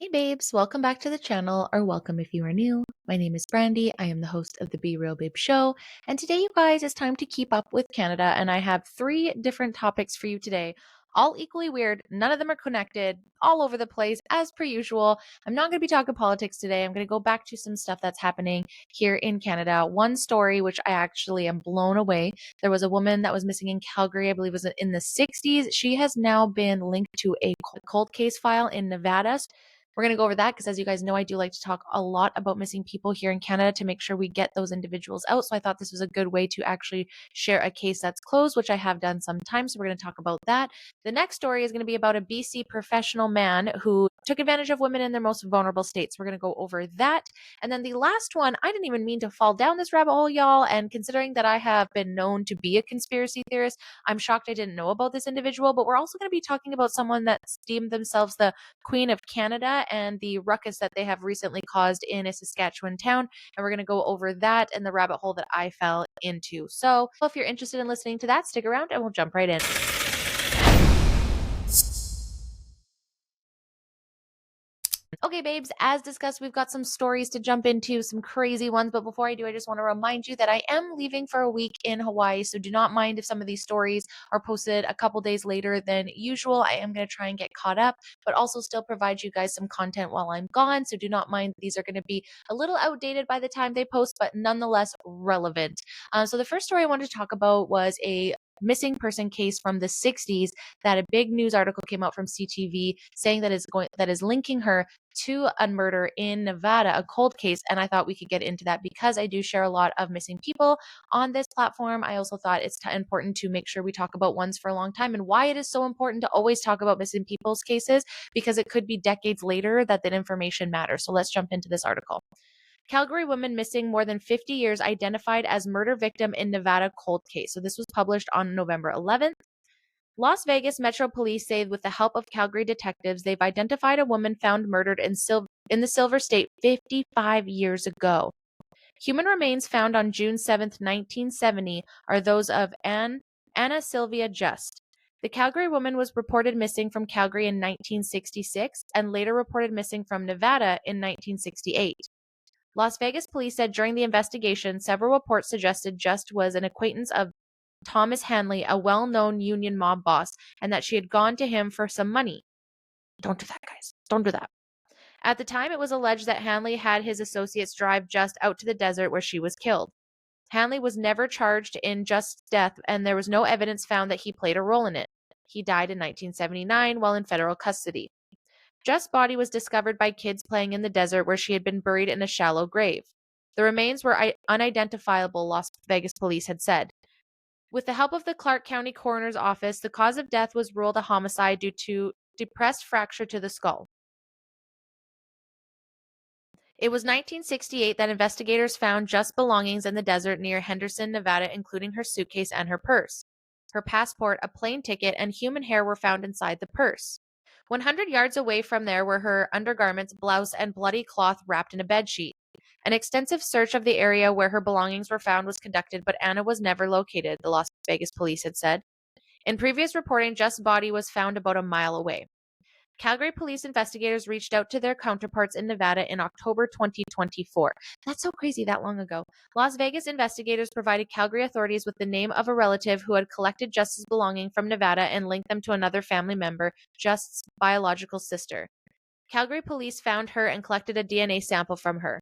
Hey babes, welcome back to the channel, or welcome if you are new. My name is Brandy. I am the host of the Be Real Babe show. And today, you guys, it's time to keep up with Canada. And I have three different topics for you today, all equally weird. None of them are connected, all over the place, as per usual. I'm not going to be talking politics today. I'm going to go back to some stuff that's happening here in Canada. One story, which I actually am blown away. There was a woman that was missing in Calgary, I believe it was in the 60s. She has now been linked to a cold case file in Nevada. We're going to go over that because, as you guys know, I do like to talk a lot about missing people here in Canada to make sure we get those individuals out. So I thought this was a good way to actually share a case that's closed, which I have done sometimes. So we're going to talk about that. The next story is going to be about a BC professional man who took advantage of women in their most vulnerable states. We're going to go over that. And then the last one, I didn't even mean to fall down this rabbit hole, y'all. And considering that I have been known to be a conspiracy theorist, I'm shocked I didn't know about this individual. But we're also going to be talking about someone that's deemed themselves the Queen of Canada and the ruckus that they have recently caused in a Saskatchewan town. And we're going to go over that and the rabbit hole that I fell into. So if you're interested in listening to that, stick around and we'll jump right in. Okay, babes, as discussed, we've got some stories to jump into, some crazy ones. But before I do, I just want to remind you that I am leaving for a week in Hawaii. So do not mind if some of these stories are posted a couple days later than usual. I am going to try and get caught up, but also still provide you guys some content while I'm gone. So do not mind. These are going to be a little outdated by the time they post, but nonetheless relevant. So the first story I wanted to talk about was a missing person case from the 60s that a big news article came out from CTV saying that is linking her to a murder in Nevada, a cold case. And I thought we could get into that because I do share a lot of missing people on this platform. I also thought it's important to make sure we talk about ones for a long time and why it is so important to always talk about missing people's cases, because it could be decades later that information matters. So let's jump into this article. Calgary woman missing more than 50 years identified as murder victim in Nevada cold case. So this was published on November 11th. Las Vegas Metro Police say with the help of Calgary detectives, they've identified a woman found murdered in the Silver State 55 years ago. Human remains found on June 7, 1970 are those of Anna Sylvia Just. The Calgary woman was reported missing from Calgary in 1966 and later reported missing from Nevada in 1968. Las Vegas police said during the investigation, several reports suggested Just was an acquaintance of Thomas Hanley, a well-known union mob boss, and that she had gone to him for some money. Don't do that, guys. Don't do that. At the time, it was alleged that Hanley had his associates drive Just out to the desert where she was killed. Hanley was never charged in Just's death, and there was no evidence found that he played a role in it. He died in 1979 while in federal custody. Just's body was discovered by kids playing in the desert where she had been buried in a shallow grave. The remains were unidentifiable, Las Vegas police had said. With the help of the Clark County Coroner's Office, the cause of death was ruled a homicide due to depressed fracture to the skull. It was 1968 that investigators found Just's belongings in the desert near Henderson, Nevada, including her suitcase and her purse. Her passport, a plane ticket, and human hair were found inside the purse. 100 yards away from there were her undergarments, blouse, and bloody cloth wrapped in a bedsheet. An extensive search of the area where her belongings were found was conducted, but Anna was never located, the Las Vegas police had said. In previous reporting, Just's body was found about a mile away. Calgary police investigators reached out to their counterparts in Nevada in October 2024. That's so crazy, that long ago. Las Vegas investigators provided Calgary authorities with the name of a relative who had collected Just's belongings from Nevada and linked them to another family member, Just's biological sister. Calgary police found her and collected a DNA sample from her.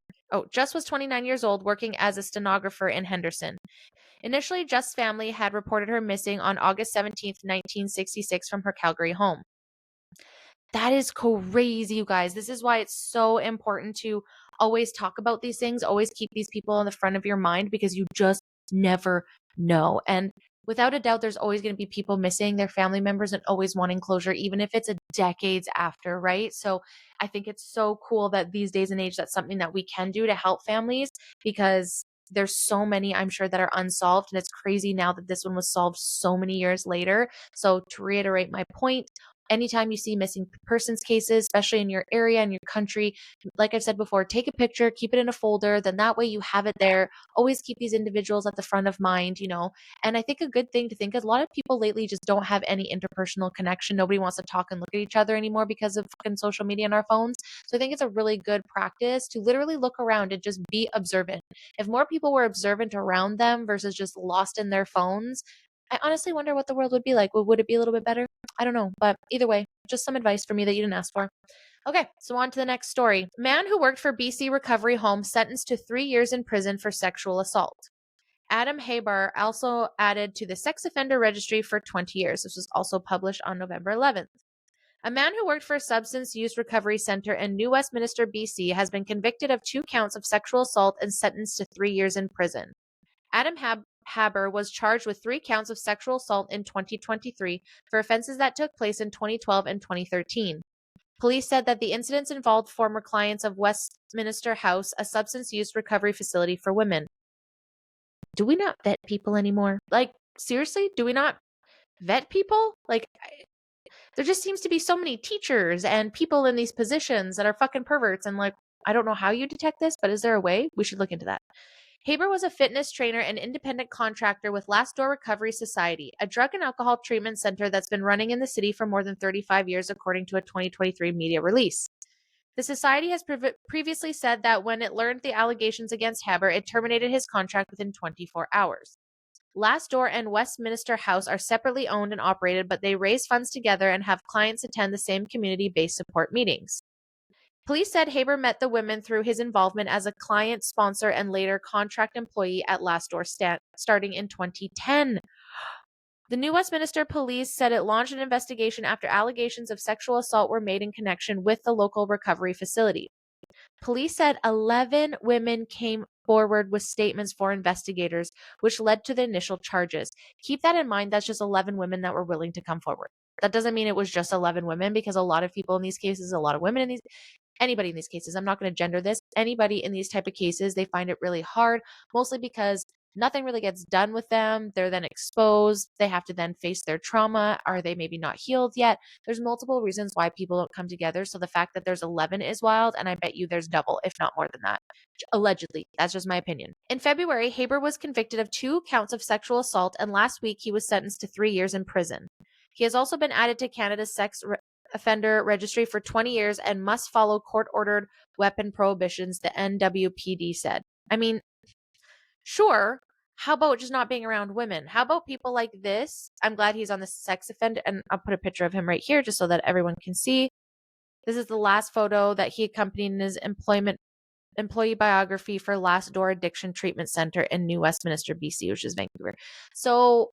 Just was 29 years old, working as a stenographer in Henderson. Initially, Just's family had reported her missing on August 17, 1966 from her Calgary home. That is crazy, you guys. This is why it's so important to always talk about these things, always keep these people in the front of your mind, because you just never know. And without a doubt, there's always going to be people missing their family members and always wanting closure, even if it's a decades after, right? So I think it's so cool that these days and age, that's something that we can do to help families, because there's so many, I'm sure, that are unsolved. And it's crazy now that this one was solved so many years later. So to reiterate my point, Anytime you see missing persons cases, especially in your area and your country, like I've said before, take a picture, keep it in a folder. Then that way you have it there. Always keep these individuals at the front of mind, And I think a good thing to think is a lot of people lately just don't have any interpersonal connection. Nobody wants to talk and look at each other anymore because of fucking social media and our phones. So I think it's a really good practice to literally look around and just be observant. If more people were observant around them versus just lost in their phones, I honestly wonder what the world would be like. Would it be a little bit better? I don't know. But either way, just some advice for me that you didn't ask for. Okay, so on to the next story. Man who worked for BC Recovery Home sentenced to 3 years in prison for sexual assault. Adam Haber also added to the sex offender registry for 20 years. This was also published on November 11th. A man who worked for a substance use recovery center in New Westminster, BC, has been convicted of 2 counts of sexual assault and sentenced to 3 years in prison. Adam Haber was charged with 3 counts of sexual assault in 2023 for offenses that took place in 2012 and 2013. Police said that the incidents involved former clients of Westminster House, a substance use recovery facility for women. Do we not vet people anymore? Like, seriously? Do we not vet people? Like, there just seems to be so many teachers and people in these positions that are fucking perverts. And, like, I don't know how you detect this, but is there a way? We should look into that. Haber was a fitness trainer and independent contractor with Last Door Recovery Society, a drug and alcohol treatment center that's been running in the city for more than 35 years, according to a 2023 media release. The society has previously said that when it learned the allegations against Haber, it terminated his contract within 24 hours. Last Door and Westminster House are separately owned and operated, but they raise funds together and have clients attend the same community-based support meetings. Police said Haber met the women through his involvement as a client, sponsor, and later contract employee at Last Door starting in 2010. The New Westminster Police said it launched an investigation after allegations of sexual assault were made in connection with the local recovery facility. Police said 11 women came forward with statements for investigators, which led to the initial charges. Keep that in mind. That's just 11 women that were willing to come forward. That doesn't mean it was just 11 women, because a lot of people in these cases, a lot of women in these, anybody in these cases, I'm not going to gender this, anybody in these type of cases, they find it really hard, mostly because nothing really gets done with them. They're then exposed. They have to then face their trauma. Are they maybe not healed yet? There's multiple reasons why people don't come together. So the fact that there's 11 is wild, and I bet you there's double, if not more than that. Allegedly. That's just my opinion. In February, Haber was convicted of 2 counts of sexual assault, and last week he was sentenced to 3 years in prison. He has also been added to Canada's sex offender registry for 20 years and must follow court-ordered weapon prohibitions, the NWPD said. I mean, sure. How about just not being around women? How about people like this? I'm glad he's on the sex offender, and I'll put a picture of him right here just so that everyone can see. This is the last photo that he accompanied in his employee biography for Last Door Addiction Treatment Center in New Westminster, BC, which is Vancouver. So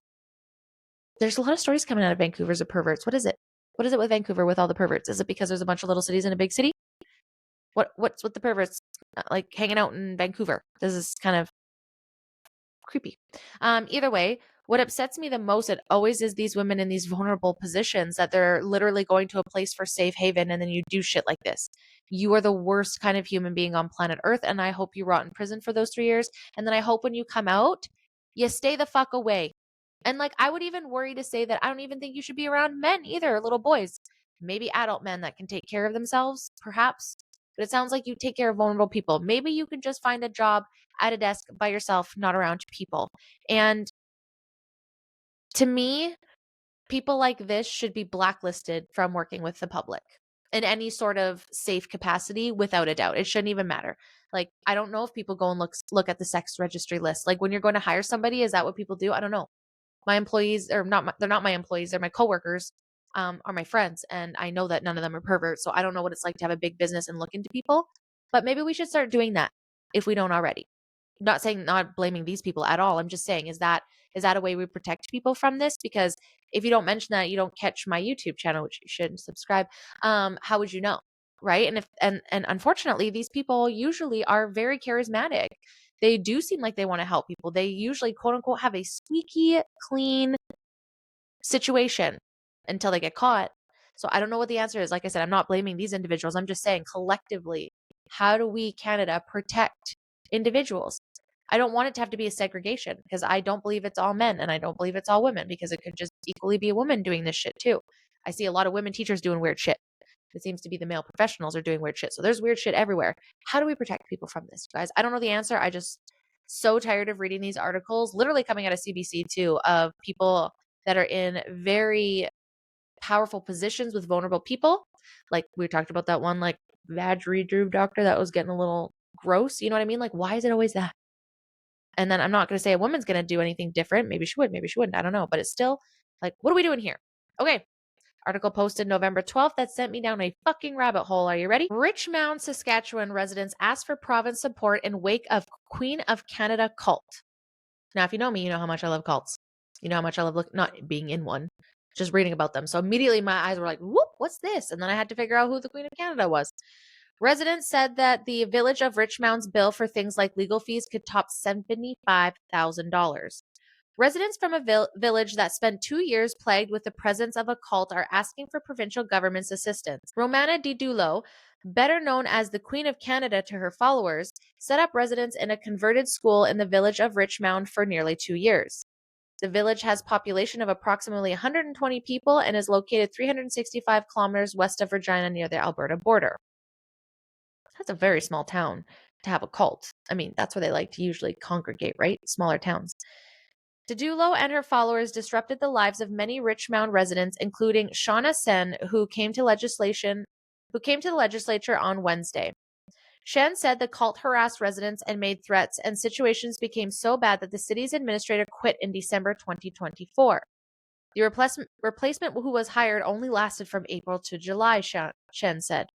there's a lot of stories coming out of Vancouver as a perverts. What is it? What is it with Vancouver with all the perverts? Is it because there's a bunch of little cities in a big city? What's with the perverts like hanging out in Vancouver? This is kind of creepy. Either way, what upsets me the most, it always is these women in these vulnerable positions that they're literally going to a place for safe haven, and then you do shit like this. You are the worst kind of human being on planet Earth, and I hope you rot in prison for those 3 years. And then I hope when you come out, you stay the fuck away. And like, I would even worry to say that I don't even think you should be around men either, little boys. Maybe adult men that can take care of themselves, perhaps. But it sounds like you take care of vulnerable people. Maybe you can just find a job at a desk by yourself, not around people. And to me, people like this should be blacklisted from working with the public in any sort of safe capacity, without a doubt. It shouldn't even matter. Like, I don't know if people go and look at the sex registry list. Like, when you're going to hire somebody, is that what people do? I don't know. My employees, or not, they're not my employees, they're my coworkers, are my friends, and I know that none of them are perverts. So I don't know what it's like to have a big business and look into people, but maybe we should start doing that if we don't already. Not saying, not blaming these people at all. I'm just saying, is that a way we protect people from this? Because if you don't mention that, you don't catch my YouTube channel, which you should subscribe. How would you know? Right. And unfortunately, these people usually are very charismatic. They do seem like they want to help people. They usually, quote unquote, have a squeaky clean situation until they get caught. So I don't know what the answer is. Like I said, I'm not blaming these individuals. I'm just saying, collectively, how do we, Canada, protect individuals? I don't want it to have to be a segregation, because I don't believe it's all men and I don't believe it's all women, because it could just equally be a woman doing this shit too. I see a lot of women teachers doing weird shit. It seems to be the male professionals are doing weird shit. So there's weird shit everywhere. How do we protect people from this, you guys? I don't know the answer. I just so tired of reading these articles, literally coming out of CBC too, of people that are in very powerful positions with vulnerable people. Like we talked about that one, like vag redrew doctor that was getting a little gross. You know what I mean? Like, why is it always that? And then I'm not going to say a woman's going to do anything different. Maybe she would, maybe she wouldn't. I don't know. But it's still like, what are we doing here? Okay. Article posted November 12th that sent me down a fucking rabbit hole. Are you ready? Richmond, Saskatchewan residents asked for province support in wake of Queen of Canada cult. Now, if you know me, you know how much I love cults. You know how much I love not being in one, just reading about them. So immediately my eyes were like, whoop, what's this? And then I had to figure out who the Queen of Canada was. Residents said that the village of Richmond's bill for things like legal fees could top $75,000. Residents from a village that spent 2 years plagued with the presence of a cult are asking for provincial government's assistance. Romana Didulo, better known as the Queen of Canada to her followers, set up residence in a converted school in the village of Richmond for nearly 2 years. The village has a population of approximately 120 people and is located 365 kilometers west of Regina near the Alberta border. That's a very small town to have a cult. I mean, that's where they like to usually congregate, right? Smaller towns. Didulo and her followers disrupted the lives of many Richmond residents, including Shauna Sen, who came to the legislature on Wednesday. Shen said the cult harassed residents and made threats, and situations became so bad that the city's administrator quit in December 2024. The replacement who was hired only lasted from April to July, Shen said.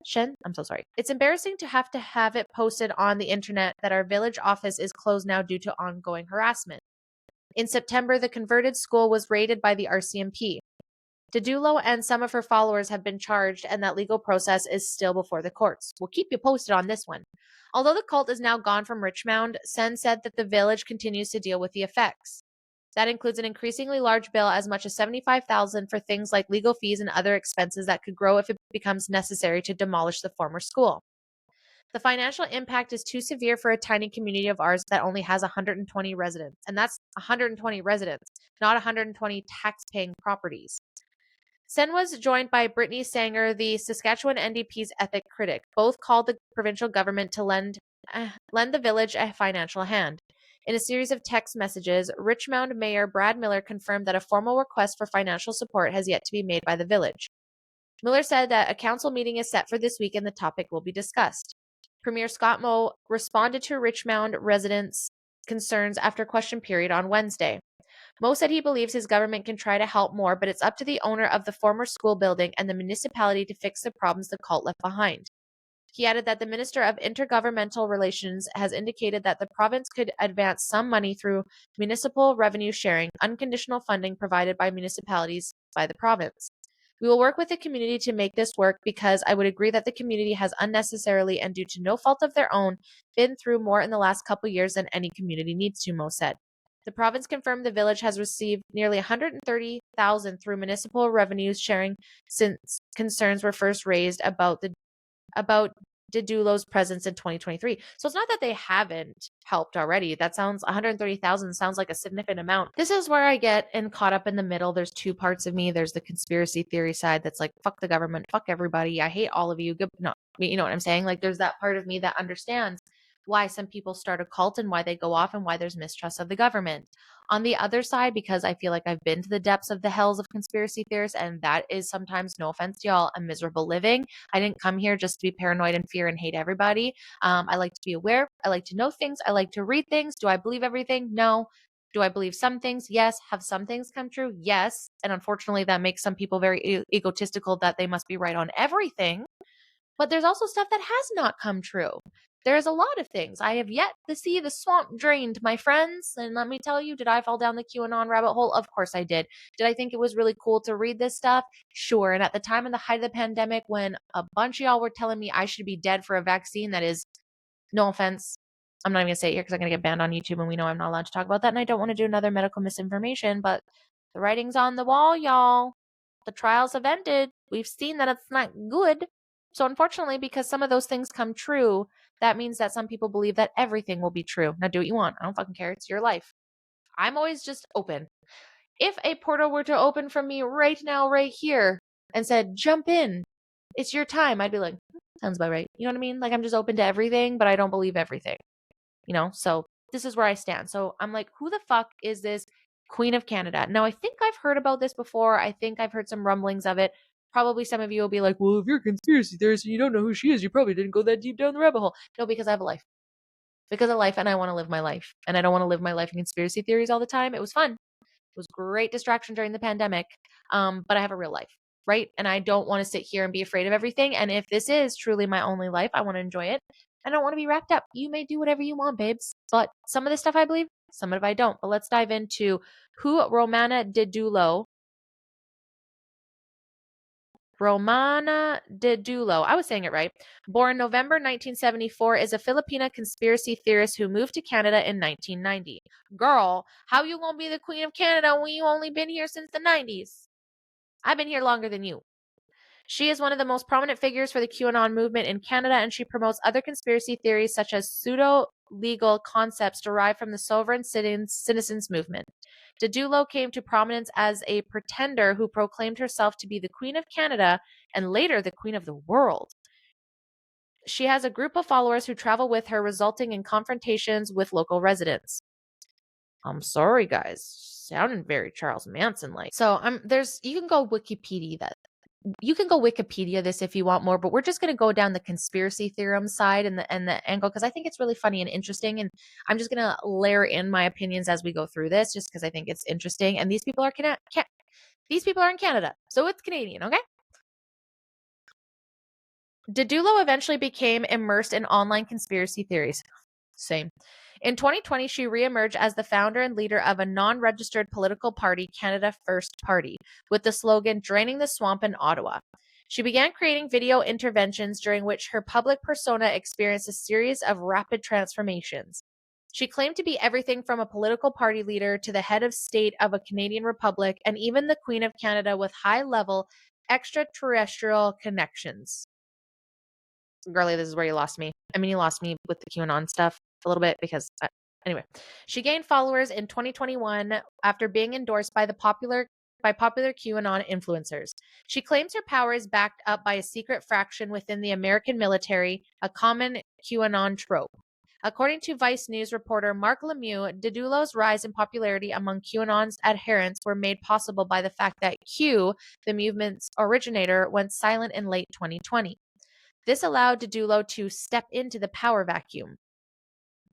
Shen? I'm so sorry. It's embarrassing to have it posted on the internet that our village office is closed now due to ongoing harassment. In September, the converted school was raided by the RCMP. Didulo and some of her followers have been charged, and that legal process is still before the courts. We'll keep you posted on this one. Although the cult is now gone from Richmond, Sen said that the village continues to deal with the effects. That includes an increasingly large bill, as much as $75,000 for things like legal fees and other expenses that could grow if it becomes necessary to demolish the former school. The financial impact is too severe for a tiny community of ours that only has 120 residents. And that's 120 residents, not 120 tax-paying properties. Sen was joined by Brittany Sanger, the Saskatchewan NDP's ethic critic. Both called the provincial government to lend the village a financial hand. In a series of text messages, Richmond Mayor Brad Miller confirmed that a formal request for financial support has yet to be made by the village. Miller said that a council meeting is set for this week and the topic will be discussed. Premier Scott Moe responded to Richmond residents' concerns after question period on Wednesday. Moe said he believes his government can try to help more, but it's up to the owner of the former school building and the municipality to fix the problems the cult left behind. He added that the Minister of Intergovernmental Relations has indicated that the province could advance some money through municipal revenue sharing, unconditional funding provided by municipalities by the province. We will work with the community to make this work because I would agree that the community has unnecessarily and due to no fault of their own been through more in the last couple years than any community needs to, Moe said. The province confirmed the village has received nearly $130,000 through municipal revenues sharing since concerns were first raised about Didulo's presence in 2023. So it's not that they haven't helped already. That sounds 130,000 sounds like a significant amount. This is where I get caught up in the middle. There's two parts of me. There's the conspiracy theory side that's like, fuck the government, fuck everybody. I hate all of you. Good, no, you know what I'm saying? Like there's that part of me that understands why some people start a cult and why they go off and why there's mistrust of the government. On the other side, because I feel like I've been to the depths of the hells of conspiracy theorists, and that is sometimes, no offense to y'all, a miserable living. I didn't come here just to be paranoid and fear and hate everybody. I like to be aware. I like to know things. I like to read things. Do I believe everything? No. Do I believe some things? Yes. Have some things come true? Yes. And unfortunately, that makes some people very egotistical that they must be right on everything. But there's also stuff that has not come true. There's a lot of things. I have yet to see the swamp drained, my friends. And let me tell you, did I fall down the QAnon rabbit hole? Of course I did. Did I think it was really cool to read this stuff? Sure. And at the time of the height of the pandemic, when a bunch of y'all were telling me I should be dead for a vaccine that is, no offense, I'm not even going to say it here because I'm going to get banned on YouTube and we know I'm not allowed to talk about that. And I don't want to do another medical misinformation, but the writing's on the wall, y'all. The trials have ended. We've seen that it's not good. So unfortunately, because some of those things come true, that means that some people believe that everything will be true. Now do what you want. I don't fucking care. It's your life. I'm always just open. If a portal were to open from me right now, right here, and said, jump in, it's your time, I'd be like, sounds about right. You know what I mean? Like, I'm just open to everything, but I don't believe everything, So this is where I stand. So I'm like, who the fuck is this Queen of Canada? Now, I think I've heard about this before. I think I've heard some rumblings of it. Probably some of you will be like, well, if you're a conspiracy theorist and you don't know who she is, you probably didn't go that deep down the rabbit hole. No, because I have a life. Because of life, and I want to live my life. And I don't want to live my life in conspiracy theories all the time. It was fun. It was great distraction during the pandemic. But I have a real life, right? And I don't want to sit here and be afraid of everything. And if this is truly my only life, I want to enjoy it. I don't want to be wrapped up. You may do whatever you want, babes. But some of this stuff I believe, some of it I don't. But let's dive into who Romana Didulo. Romana Didulo, I was saying it right, born November 1974, is a Filipina conspiracy theorist who moved to Canada in 1990. Girl, how you gonna be the Queen of Canada when you only been here since the 90s? I've been here longer than you. She is one of the most prominent figures for the QAnon movement in Canada, and she promotes other conspiracy theories such as pseudo-legal concepts derived from the sovereign citizens movement. Didulo came to prominence as a pretender who proclaimed herself to be the Queen of Canada and later the Queen of the world. She has a group of followers who travel with her, resulting in confrontations with local residents. I'm sorry, guys. Sounding very Charles Manson-like. So you can go Wikipedia this if you want more, but we're just going to go down the conspiracy theorem side and the angle because I think it's really funny and interesting, and I'm just going to layer in my opinions as we go through this, just because I think it's interesting. And these people are these people are in Canada, so it's Canadian, okay? Didulo eventually became immersed in online conspiracy theories. Same. In 2020, she reemerged as the founder and leader of a non-registered political party, Canada First Party, with the slogan "Draining the Swamp in Ottawa." She began creating video interventions during which her public persona experienced a series of rapid transformations. She claimed to be everything from a political party leader to the head of state of a Canadian republic and even the Queen of Canada with high-level extraterrestrial connections. Girlie, this is where you lost me. I mean, you lost me with the QAnon stuff a little bit because, anyway, she gained followers in 2021 after being endorsed by popular QAnon influencers. She claims her power is backed up by a secret faction within the American military, a common QAnon trope. According to Vice News reporter Mark Lemieux, Didulo's rise in popularity among QAnon's adherents were made possible by the fact that Q, the movement's originator, went silent in late 2020. This allowed Didulo to step into the power vacuum.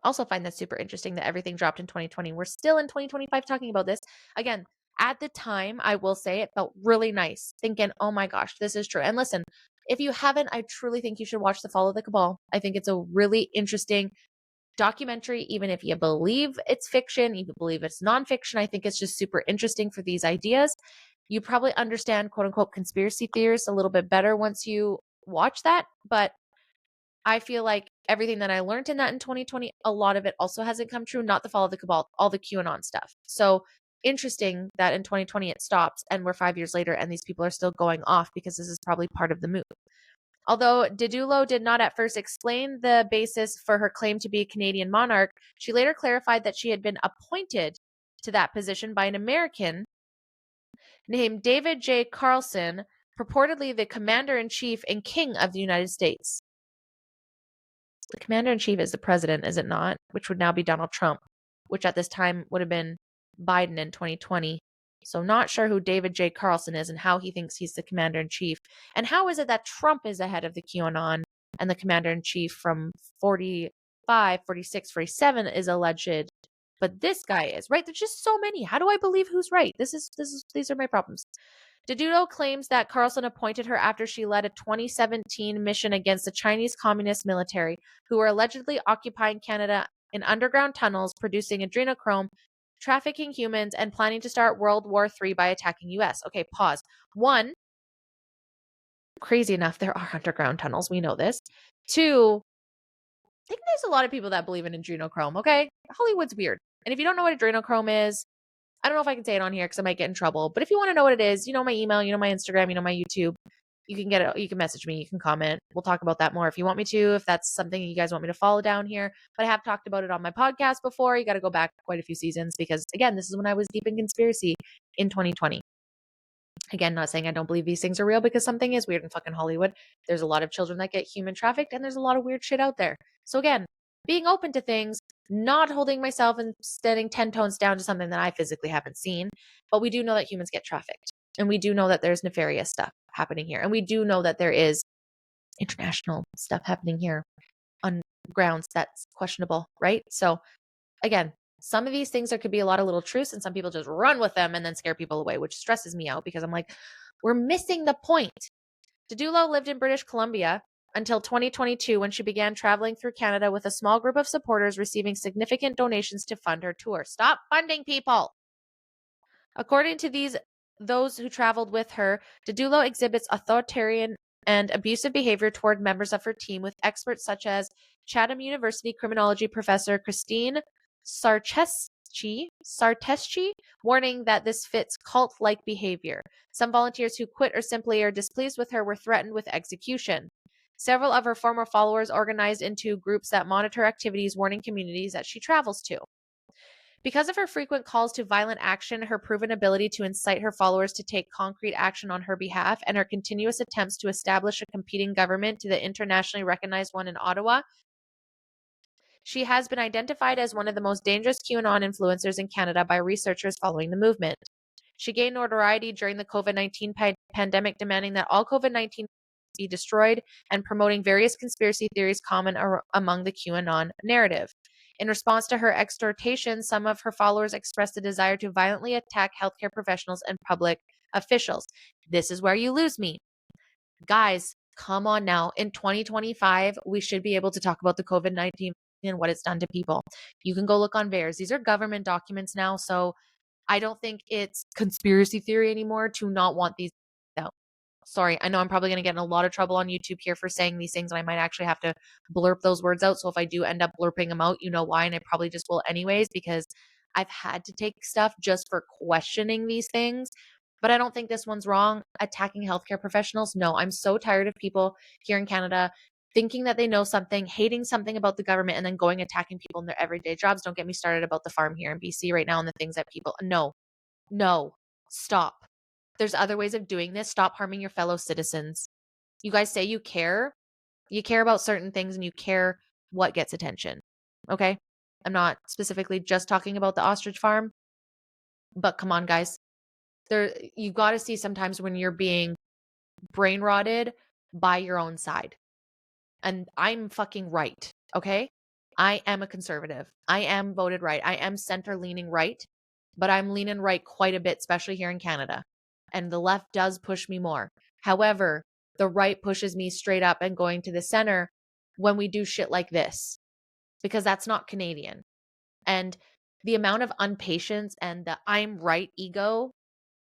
Also find that super interesting that everything dropped in 2020. We're still in 2025 talking about this. Again, at the time, I will say it felt really nice thinking, oh my gosh, this is true. And listen, if you haven't, I truly think you should watch The Fall of the Cabal. I think it's a really interesting documentary, even if you believe it's fiction, even believe it's nonfiction. I think it's just super interesting for these ideas. You probably understand quote unquote conspiracy theorists a little bit better once you watch that, but I feel like everything that I learned in that in 2020, a lot of it also hasn't come true. Not The Fall of the Cabal, all the QAnon stuff. So interesting that in 2020 it stops and we're 5 years later and these people are still going off because this is probably part of the move. Although Didulo did not at first explain the basis for her claim to be a Canadian monarch, she later clarified that she had been appointed to that position by an American named David J. Carlson, purportedly the commander-in-chief and king of the United States. The commander-in-chief is the president, is it not? Which would now be Donald Trump, which at this time would have been Biden in 2020. So not sure who David J. Carlson is and how he thinks he's the commander-in-chief. And how is it that Trump is ahead of the QAnon and the commander-in-chief from 45, 46, 47 is alleged, but this guy is, right? There's just so many. How do I believe who's right? These are my problems. Didulo claims that Carlson appointed her after she led a 2017 mission against the Chinese Communist military, who were allegedly occupying Canada in underground tunnels, producing adrenochrome, trafficking humans, and planning to start World War III by attacking US. Okay, pause. One, crazy enough, there are underground tunnels. We know this. Two, I think there's a lot of people that believe in adrenochrome, okay? Hollywood's weird. And if you don't know what adrenochrome is, I don't know if I can say it on here because I might get in trouble. But if you want to know what it is, you know my email, you know my Instagram, you know my YouTube. You can get it. You can message me. You can comment. We'll talk about that more if you want me to, if that's something you guys want me to follow down here. But I have talked about it on my podcast before. You got to go back quite a few seasons because, again, this is when I was deep in conspiracy. in 2020. Again, not saying I don't believe these things are real, because something is weird in fucking Hollywood. There's a lot of children that get human trafficked, and there's a lot of weird shit out there. So again, being open to things, not holding myself and standing 10 tones down to something that I physically haven't seen. But we do know that humans get trafficked. And we do know that there's nefarious stuff happening here. And we do know that there is international stuff happening here on grounds that's questionable, right? So again, some of these things, there could be a lot of little truths, and some people just run with them and then scare people away, which stresses me out, because I'm like, we're missing the point. Didulo lived in British Columbia until 2022, when she began traveling through Canada with a small group of supporters, receiving significant donations to fund her tour. Stop funding people. According to those who traveled with her, Didulo exhibits authoritarian and abusive behavior toward members of her team, with experts such as Chatham University criminology professor Christine Sarteschi warning that this fits cult-like behavior. Some volunteers who quit or simply are displeased with her were threatened with execution. Several of her former followers organized into groups that monitor activities, warning communities that she travels to. Because of her frequent calls to violent action, her proven ability to incite her followers to take concrete action on her behalf, and her continuous attempts to establish a competing government to the internationally recognized one in Ottawa, she has been identified as one of the most dangerous QAnon influencers in Canada by researchers following the movement. She gained notoriety during the COVID-19 pandemic, demanding that all COVID-19 be destroyed and promoting various conspiracy theories common among the QAnon narrative. In response to her exhortation, some of her followers expressed a desire to violently attack healthcare professionals and public officials. This is where you lose me. Guys, come on now. In 2025, we should be able to talk about the COVID-19 and what it's done to people. You can go look on VAERS. These are government documents now, so I don't think it's conspiracy theory anymore to not want these out. Sorry, I know I'm probably going to get in a lot of trouble on YouTube here for saying these things, and I might actually have to blurp those words out. So if I do end up blurping them out, you know why, and I probably just will anyways, because I've had to take stuff just for questioning these things. But I don't think this one's wrong. Attacking healthcare professionals, no. I'm so tired of people here in Canada thinking that they know something, hating something about the government, and then going attacking people in their everyday jobs. Don't get me started about the farm here in BC right now and the things that people, no, stop. There's other ways of doing this. Stop harming your fellow citizens. You guys say you care about certain things, and you care what gets attention. Okay? I'm not specifically just talking about the ostrich farm, but come on, guys. You got to see sometimes when you're being brain rotted by your own side. And I'm fucking right, okay? I am a conservative. I am voted right. I am center leaning right, but I'm leaning right quite a bit, especially here in Canada. And the left does push me more. However, the right pushes me straight up and going to the center when we do shit like this, because that's not Canadian. And the amount of impatience and the I'm right ego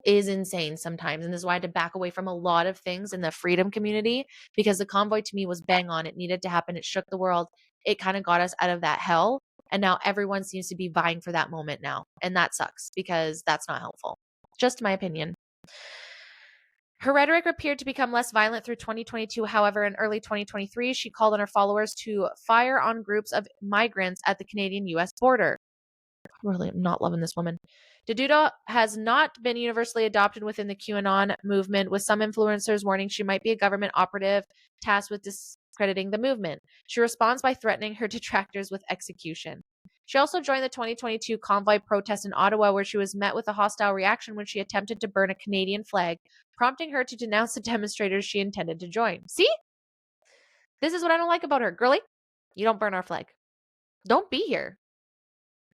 is insane sometimes. And this is why I had to back away from a lot of things in the freedom community, because the convoy to me was bang on. It needed to happen. It shook the world. It kind of got us out of that hell. And now everyone seems to be vying for that moment now. And that sucks, because that's not helpful. Just my opinion. Her rhetoric appeared to become less violent through 2022. However, in early 2023, she called on her followers to fire on groups of migrants at the Canadian-US border. Really, I'm not loving this woman. Didulo has not been universally adopted within the QAnon movement, with some influencers warning she might be a government operative tasked with discrediting the movement. She responds by threatening her detractors with execution. She also joined the 2022 convoy protest in Ottawa, where she was met with a hostile reaction when she attempted to burn a Canadian flag, prompting her to denounce the demonstrators she intended to join. See? This is what I don't like about her. Girlie, you don't burn our flag. Don't be here.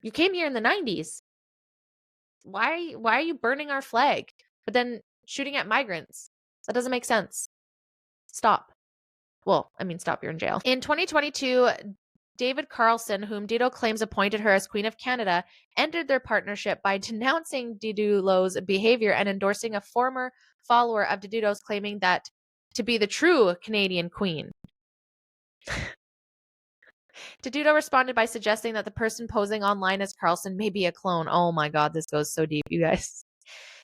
You came here in the 90s. Why are you burning our flag, but then shooting at migrants? That doesn't make sense. Stop. Well, I mean, stop, you're in jail. In 2022, David Carlson, whom Dido claims appointed her as Queen of Canada, ended their partnership by denouncing Didulo's behavior and endorsing a former follower of Didulo's, claiming that to be the true Canadian Queen. Didulo responded by suggesting that the person posing online as Carlson may be a clone. Oh my God, this goes so deep, you guys.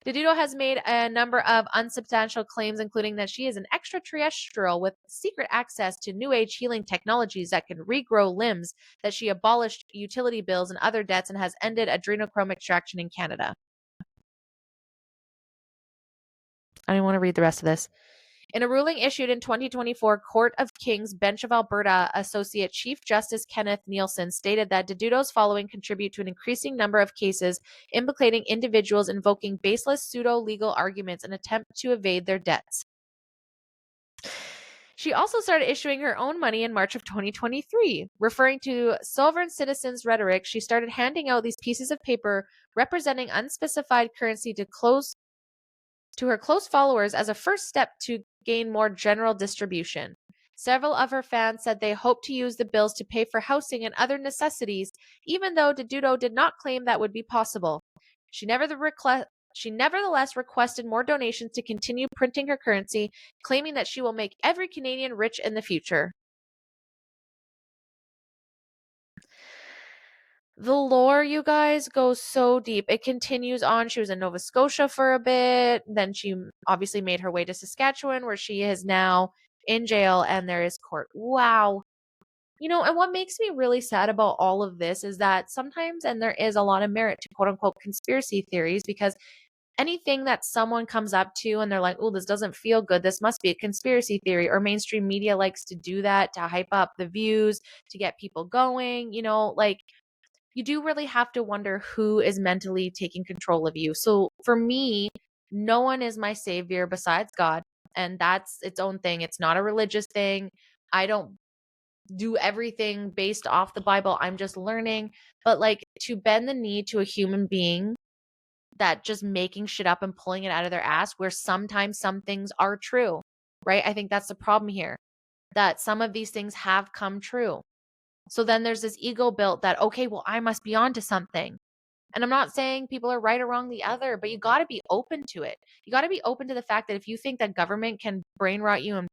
Didulo has made a number of unsubstantial claims, including that she is an extraterrestrial with secret access to New Age healing technologies that can regrow limbs, that she abolished utility bills and other debts, and has ended adrenochrome extraction in Canada. I don't want to read the rest of this. In a ruling issued in 2024, Court of King's Bench of Alberta Associate Chief Justice Kenneth Nielsen stated that Dedudo's following contribute to an increasing number of cases implicating individuals invoking baseless pseudo-legal arguments in an attempt to evade their debts. She also started issuing her own money in March of 2023. Referring to sovereign citizens rhetoric, she started handing out these pieces of paper representing unspecified currency to her close followers as a first step to gain more general distribution. Several of her fans said they hoped to use the bills to pay for housing and other necessities, even though Dedudo did not claim that would be possible. She nevertheless requested more donations to continue printing her currency, claiming that she will make every Canadian rich in the future. The lore, you guys, goes so deep. It continues on. She was in Nova Scotia for a bit. Then she obviously made her way to Saskatchewan, where she is now in jail and there is court. Wow. And what makes me really sad about all of this is that sometimes, and there is a lot of merit to quote unquote conspiracy theories, because anything that someone comes up to and they're like, oh, this doesn't feel good, this must be a conspiracy theory, or mainstream media likes to do that to hype up the views, to get people going, you do really have to wonder who is mentally taking control of you. So for me, no one is my savior besides God. And that's its own thing. It's not a religious thing. I don't do everything based off the Bible. I'm just learning. But to bend the knee to a human being that just making shit up and pulling it out of their ass, where sometimes some things are true, right? I think that's the problem here, that some of these things have come true. So then there's this ego built that, okay, well, I must be onto something. And I'm not saying people are right or wrong the other, but you got to be open to it. You got to be open to the fact that if you think that government can brain rot you and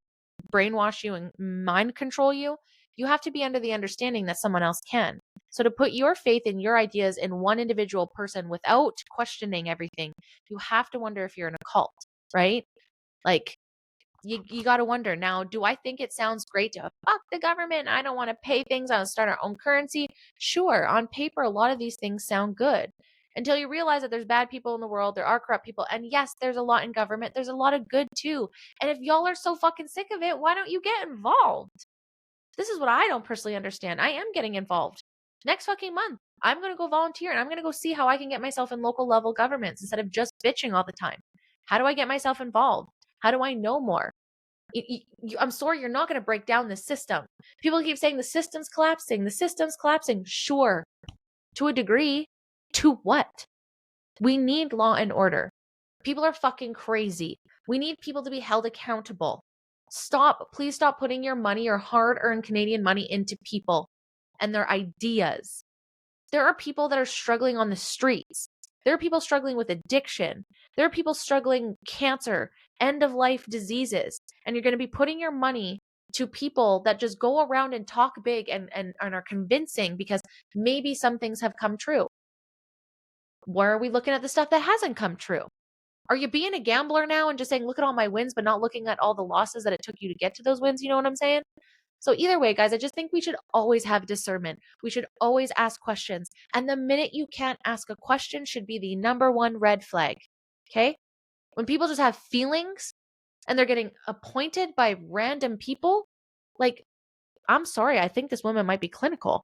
brainwash you and mind control you, you have to be under the understanding that someone else can. So to put your faith in your ideas in one individual person without questioning everything, you have to wonder if you're in a cult, right? You got to wonder, now, do I think it sounds great to fuck the government? I don't want to pay things. I want to start our own currency. Sure, on paper, a lot of these things sound good until you realize that there's bad people in the world. There are corrupt people. And yes, there's a lot in government. There's a lot of good too. And if y'all are so fucking sick of it, why don't you get involved? This is what I don't personally understand. I am getting involved. Next fucking month, I'm going to go volunteer and I'm going to go see how I can get myself in local level governments instead of just bitching all the time. How do I get myself involved? How do I know more? I'm sorry, you're not going to break down the system. People keep saying the system's collapsing. The system's collapsing. Sure, to a degree. To what? We need law and order. People are fucking crazy. We need people to be held accountable. Please stop putting your money, your hard-earned Canadian money, into people and their ideas. There are people that are struggling on the streets. There are people struggling with addiction. There are people struggling cancer, end-of-life diseases. And you're going to be putting your money to people that just go around and talk big and are convincing because maybe some things have come true. Why are we looking at the stuff that hasn't come true? Are you being a gambler now and just saying, look at all my wins, but not looking at all the losses that it took you to get to those wins? You know what I'm saying? So either way, guys, I just think we should always have discernment. We should always ask questions. And the minute you can't ask a question should be the number one red flag. Okay? When people just have feelings and they're getting appointed by random people, I'm sorry, I think this woman might be clinical.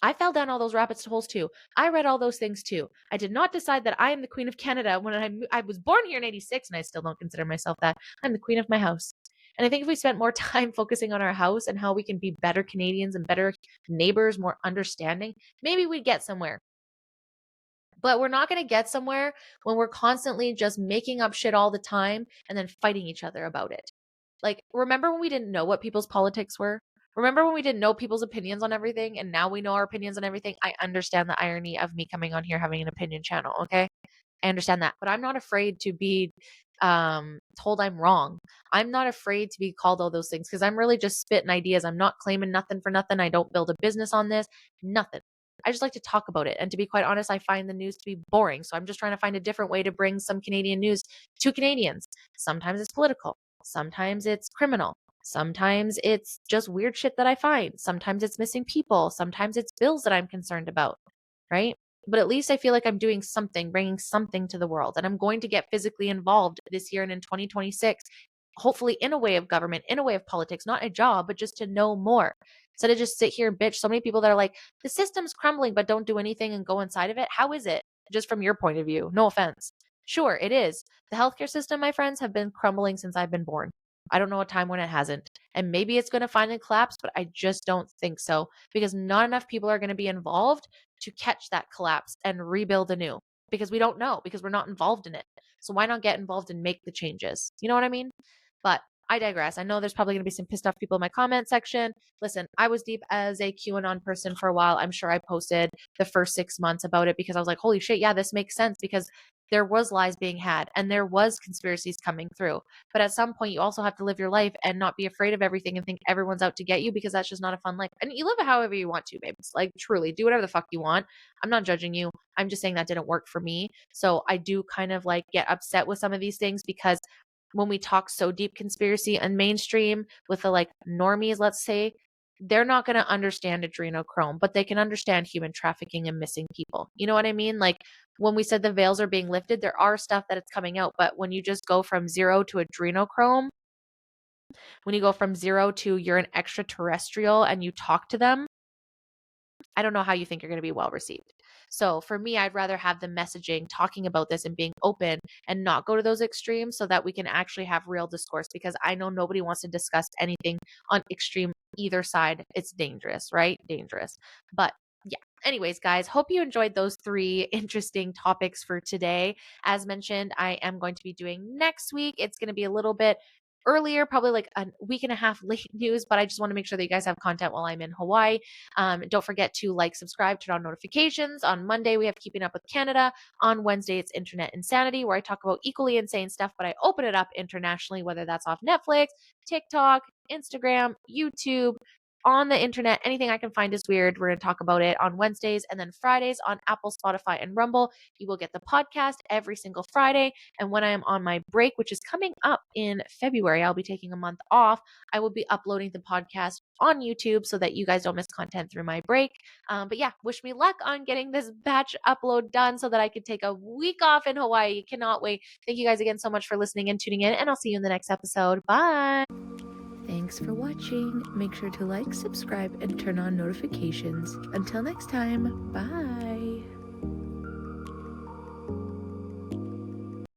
I fell down all those rabbit holes too. I read all those things too. I did not decide that I am the Queen of Canada when I was born here in 86, and I still don't consider myself that. I'm the Queen of my house. And I think if we spent more time focusing on our house and how we can be better Canadians and better neighbors, more understanding, maybe we'd get somewhere. But we're not going to get somewhere when we're constantly just making up shit all the time and then fighting each other about it. Remember when we didn't know what people's politics were? Remember when we didn't know people's opinions on everything and now we know our opinions on everything? I understand the irony of me coming on here having an opinion channel, okay? I understand that. But I'm not afraid to be told I'm wrong. I'm not afraid to be called all those things because I'm really just spitting ideas. I'm not claiming nothing for nothing. I don't build a business on this. Nothing. I just like to talk about it. And to be quite honest, I find the news to be boring. So I'm just trying to find a different way to bring some Canadian news to Canadians. Sometimes it's political. Sometimes it's criminal. Sometimes it's just weird shit that I find. Sometimes it's missing people. Sometimes it's bills that I'm concerned about, right? but at least I feel like I'm doing something, bringing something to the world. And I'm going to get physically involved this year and in 2026, hopefully in a way of government, in a way of politics, not a job, but just to know more. Instead of just sit here and bitch. So many people that are like, the system's crumbling, but don't do anything and go inside of it. How is it? Just from your point of view, no offense. Sure, it is. The healthcare system, my friends, have been crumbling since I've been born. I don't know a time when it hasn't. And maybe it's going to finally collapse, but I just don't think so because not enough people are going to be involved to catch that collapse and rebuild anew because we don't know because we're not involved in it. So why not get involved and make the changes? You know what I mean? But I digress. I know there's probably going to be some pissed off people in my comment section. Listen, I was deep as a QAnon person for a while. I'm sure I posted the first 6 months about it because I was like, holy shit, yeah, this makes sense because there was lies being had and there was conspiracies coming through. But at some point, you also have to live your life and not be afraid of everything and think everyone's out to get you because that's just not a fun life. And you live it however you want to, babes. Like, truly, do whatever the fuck you want. I'm not judging you. I'm just saying that didn't work for me. So I do kind of like get upset with some of these things because when we talk so deep conspiracy and mainstream with the like normies, let's say, they're not going to understand adrenochrome, but they can understand human trafficking and missing people. You know what I mean? Like when we said the veils are being lifted, there are stuff that it's coming out. But when you just go from zero to adrenochrome, when you go from zero to you're an extraterrestrial and you talk to them, I don't know how you think you're going to be well received. So for me, I'd rather have the messaging talking about this and being open and not go to those extremes so that we can actually have real discourse because I know nobody wants to discuss anything on extreme either side. It's dangerous, right? Dangerous. But yeah. Anyways, guys, hope you enjoyed those 3 interesting topics for today. As mentioned, I am going to be doing next week. It's going to be a little bit earlier, probably like a week and a half late news, but I just want to make sure that you guys have content while I'm in Hawaii. Don't forget to like, subscribe, turn on notifications. On Monday, we have Keeping Up with Canada. On Wednesday, it's Internet Insanity, where I talk about equally insane stuff, but I open it up internationally, whether that's off Netflix, TikTok, Instagram, YouTube, on the internet. Anything I can find is weird. We're going to talk about it on Wednesdays. And then Fridays on Apple, Spotify, and Rumble. You will get the podcast every single Friday. And when I am on my break, which is coming up in February, I'll be taking a month off. I will be uploading the podcast on YouTube so that you guys don't miss content through my break. But yeah, wish me luck on getting this batch upload done so that I could take a week off in Hawaii. Cannot wait. Thank you guys again so much for listening and tuning in, and I'll see you in the next episode. Bye. Thanks for watching. Make sure to like, subscribe, and turn on notifications. Until next time, bye.